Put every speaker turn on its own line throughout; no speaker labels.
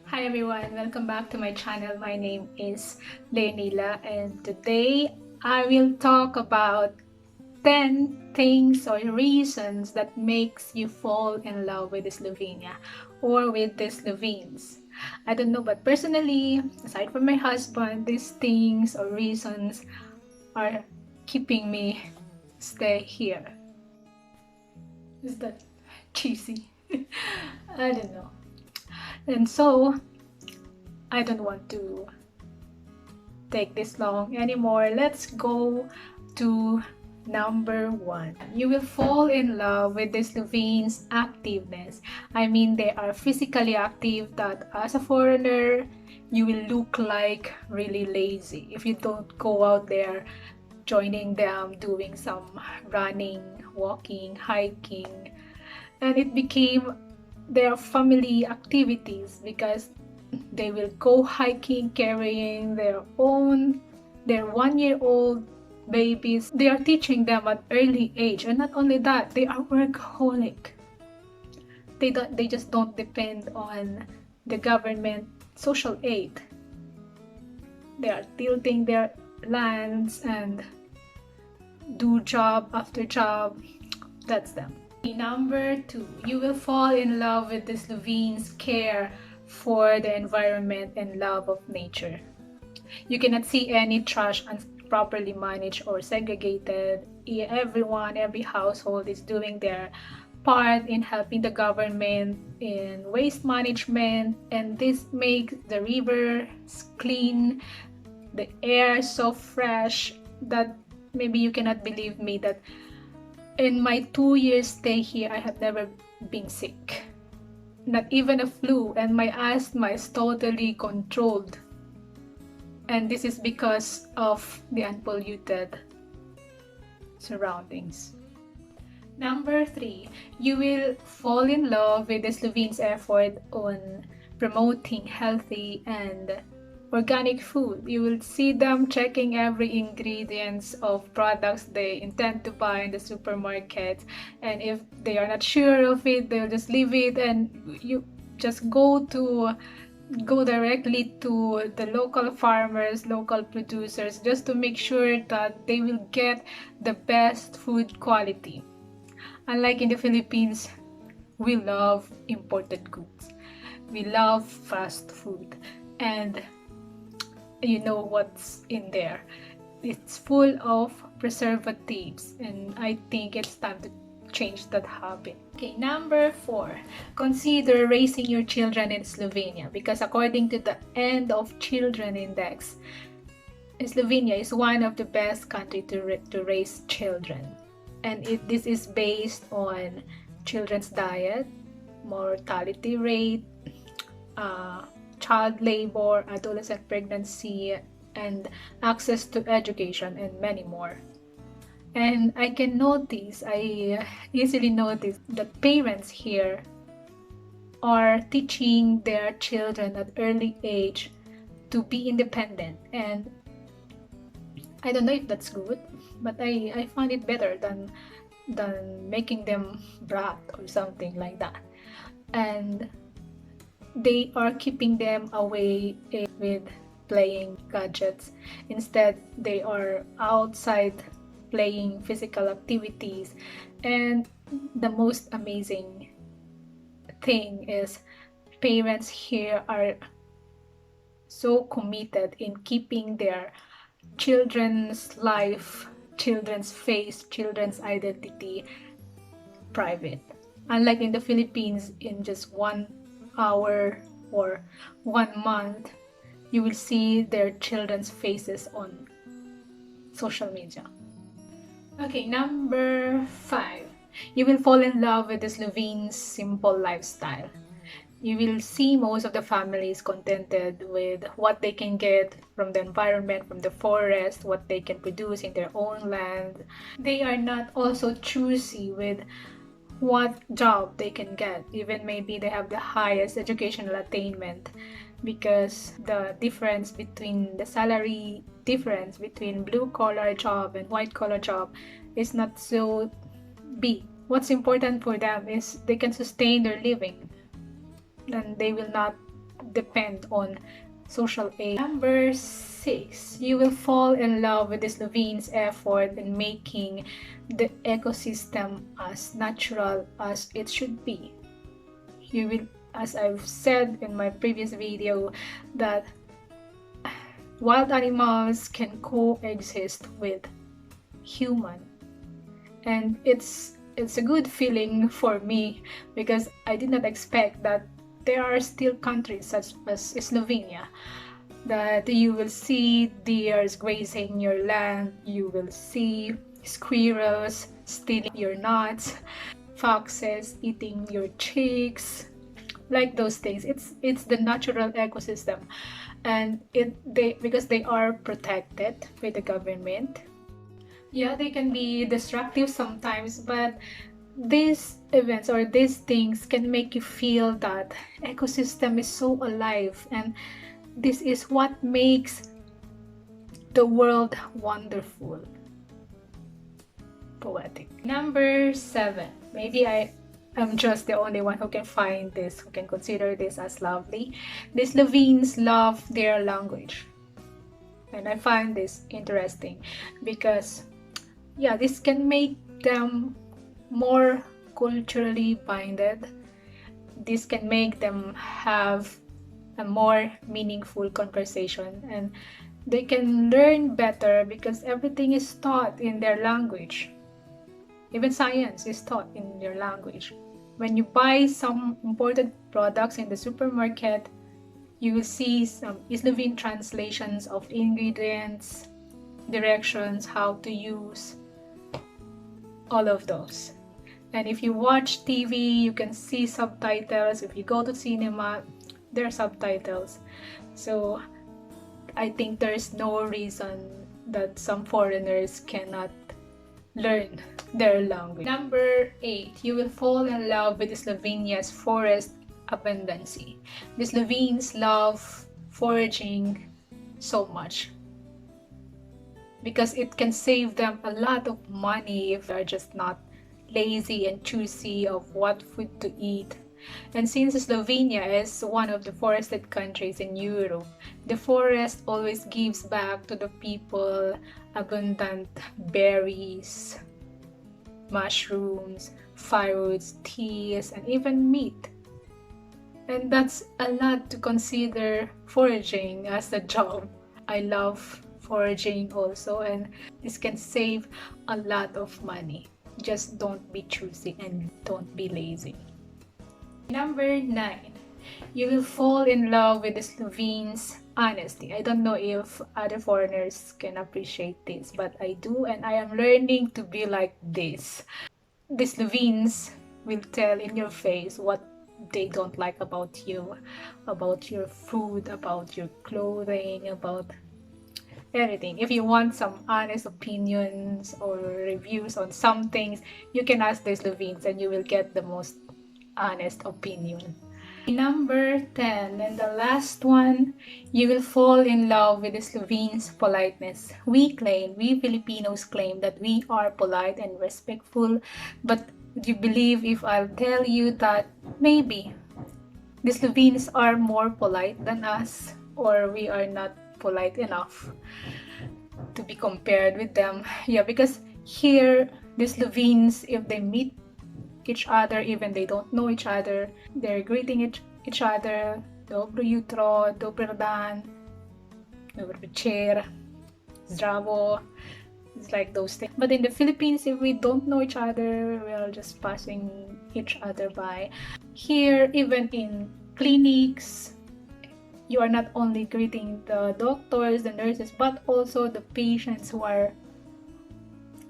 Hi everyone, welcome back to my channel. My name is Leonila and today I will talk about 10 things or reasons that makes you fall in love with Slovenia or with the Slovenes. I don't know, but personally, aside from my husband, these things or reasons are keeping me stay here. Is that cheesy? I don't know. And so I don't want to take this long anymore. Let's go to number 1. You will fall in love with the Slovenes activeness. I mean, they are physically active that as a foreigner, you will look like really lazy if you don't go out there joining them, doing some running, walking, hiking. And it became their family activities because they will go hiking carrying their 1-year-old babies. They are teaching them at early age, and not only that, they are workaholic. They just don't depend on the government social aid. They are tilting their lands and do job after job. That's them. Number 2, you will fall in love with the Slovenes' care for the environment and love of nature. You cannot see any trash properly managed or segregated. Every household is doing their part in helping the government in waste management, and this makes the rivers clean, the air so fresh that maybe you cannot believe me that in my 2 years stay here, I have never been sick. Not even a flu, and my asthma is totally controlled. And this is because of the unpolluted surroundings. Number 3, you will fall in love with the Slovenes' effort on promoting healthy and organic food. You will see them checking every ingredients of products they intend to buy in the supermarket, and if they are not sure of it, they'll just leave it, and you just go directly to the local farmers, local producers, just to make sure that they will get the best food quality. Unlike in the Philippines, we love imported goods. We love fast food, and you know what's in there. It's full of preservatives, and I think it's time to change that habit. Okay, number 4, consider raising your children in Slovenia, because according to the End of Children Index, Slovenia is one of the best countries to raise children, and this is based on children's diet, mortality rate, child labor, adolescent pregnancy, and access to education, and many more. And I easily notice that parents here are teaching their children at early age to be independent, and I don't know if that's good, but I find it better than making them brat or something like that. And they are keeping them away with playing gadgets. Instead, they are outside playing physical activities. And the most amazing thing is parents here are so committed in keeping their children's life, children's face, children's identity private. Unlike in the Philippines, in just 1 hour or 1 month, you will see their children's faces on social media. Okay, number 5, you will fall in love with the Slovenes' simple lifestyle. You will see most of the families contented with what they can get from the environment, from the forest, what they can produce in their own land. They are not also choosy with what job they can get, even maybe they have the highest educational attainment, because the difference between the salary difference between blue collar job and white collar job is not so big. What's important for them is they can sustain their living, and they will not depend on social aid. Number 6, you will fall in love with the Slovenes' effort in making the ecosystem as natural as it should be. You will, as I've said in my previous video, that wild animals can coexist with human, and it's a good feeling for me, because I did not expect that there are still countries such as Slovenia that you will see deers grazing your land, you will see squirrels stealing your nuts, foxes eating your chicks, like those things. It's the natural ecosystem, and because they are protected by the government. Yeah, they can be destructive sometimes, but these events or these things can make you feel that ecosystem is so alive, and this is what makes the world wonderful. Poetic. Number 7. Maybe I am just the only one who can find this, who can consider this as lovely. The Slovenes love their language. And I find this interesting because, yeah, this can make them more culturally binded. This can make them have a more meaningful conversation, and they can learn better because everything is taught in their language. Even science is taught in their language. When you buy some imported products in the supermarket, you will see some Slovene translations of ingredients, directions, how to use, all of those. And if you watch TV, you can see subtitles. If you go to cinema, there are subtitles. So I think there is no reason that some foreigners cannot learn their language. Number 8, you will fall in love with Slovenia's forest abundancy. The Slovenes love foraging so much because it can save them a lot of money if they're just not lazy and choosy of what food to eat. And since Slovenia is one of the forested countries in Europe, the forest always gives back to the people abundant berries, mushrooms, firewood, teas, and even meat. And that's a lot to consider foraging as a job. I love foraging also, and this can save a lot of money. Just don't be choosy and don't be lazy. Number 9, you will fall in love with the Slovenes' honesty. I don't know if other foreigners can appreciate this, but I do, and I am learning to be like this. The Slovenes will tell in your face what they don't like about you, about your food, about your clothing, about everything. If you want some honest opinions or reviews on some things, you can ask the Slovenes and you will get the most honest opinion. Number 10, and the last one, you will fall in love with the Slovenes politeness. We Filipinos claim that we are polite and respectful, but do you believe if I'll tell you that maybe the Slovenes are more polite than us, or we are not polite enough to be compared with them? Yeah, because here the Slovenes, if they meet each other, even they don't know each other, they're greeting each other, dobro jutro, dober dan, dober večer, zdravo. It's like those things. But in the Philippines, if we don't know each other, we are just passing each other by. Here, even in clinics, you are not only greeting the doctors, the nurses, but also the patients who are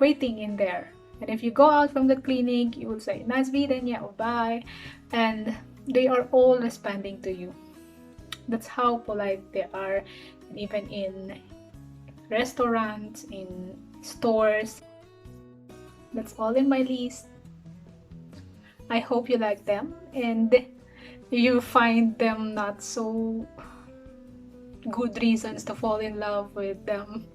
waiting in there. And if you go out from the clinic, you will say, "Nice videnia," or "Bye," and they are all responding to you. That's how polite they are, and even in restaurants, in stores. That's all in my list. I hope you like them and you find them not so good reasons to fall in love with them.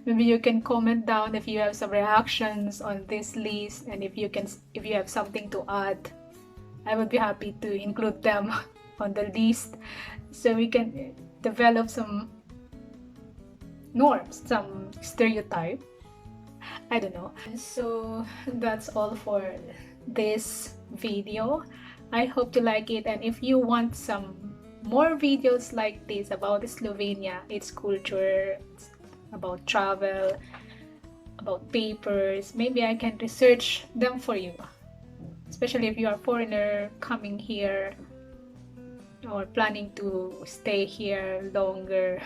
Maybe you can comment down if you have some reactions on this list, and if you have something to add, I would be happy to include them on the list, so we can develop some norms, some stereotype. I don't know. So that's all for this video. I hope you like it, and if you want some more videos like this about Slovenia, its culture, about travel, about papers, maybe I can research them for you, especially if you are a foreigner coming here or planning to stay here longer.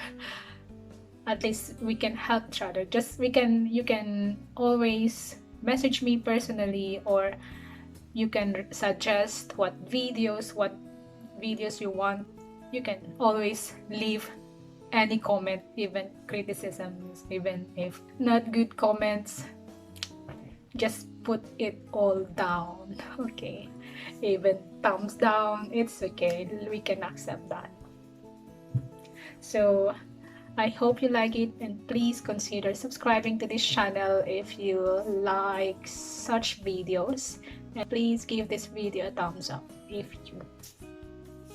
At least we can help each other. You can always message me personally, or you can suggest what videos you want. You can always leave any comment, even criticisms, even if not good comments, just put it all down. Okay, even thumbs down, it's okay, we can accept that. So I hope you like it, and please consider subscribing to this channel if you like such videos, and please give this video a thumbs up if you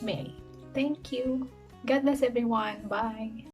may. Thank you. God bless everyone. Bye.